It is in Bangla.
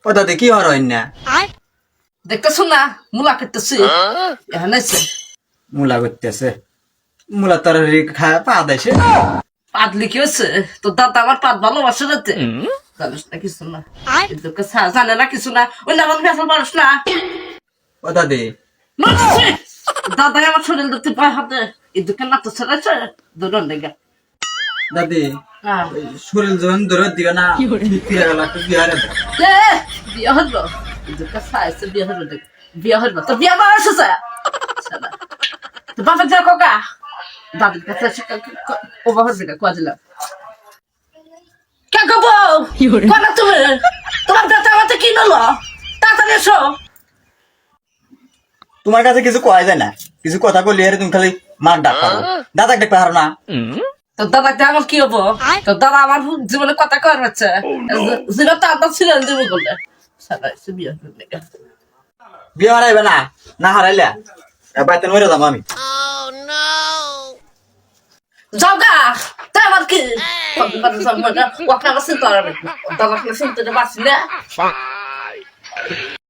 ও দাদি কি হর না দেখতেছো না মুলা করতেছি এখানে আছে মুলা করতেছে মুলা তোর খায় পা দেছে পাতলি কি হচ্ছে তোর দাদা আমার পাত ভালোবাসে রাতে জানিস না কিছু না এদেরকে জানে না কিছু না ওই আমার বেসন মানুষ না ও দাদি দাদা আমার শরীর ধরতে পায় হাতে এদেরকে না তো ছেড়েছে দুজন লেগে দাদি শরীর যখন ধরে দিবে না ফিরে গেল একটা বিহারে বিয়ে হইব এদেরকে সাইছে বিয়ে হইব দেখ বিয়ে হইব তো বিয়ে করা এসেছে তো বাপের যা কোকা দাদির কাছে ওবা হইবে না কোয়া দিলাম কে গো কোনা তুমি তোমার দাদা আমাকে কি নলো তাড়াতাড়ি এসো তোমার কাছে কিছু কয় যায় না কিছু কথা বলি আর তুমি খালি মার ডাক পারো দাদাকে ডাকতে পারো না তো দাদাকে আমার কি হবো তো দাদা আমার জীবনে কথা কর হচ্ছে যেটা তার ছিলেন জীবন করলে সারা এসে বিয়ে হইবে বিয়ে হারাইবে না না হারাইলে বাইতে মরে যাবো আমি যাও গা তাই আমার কি ওকে আমার চিনতে পারবে দাদাকে চিনতে পারছি না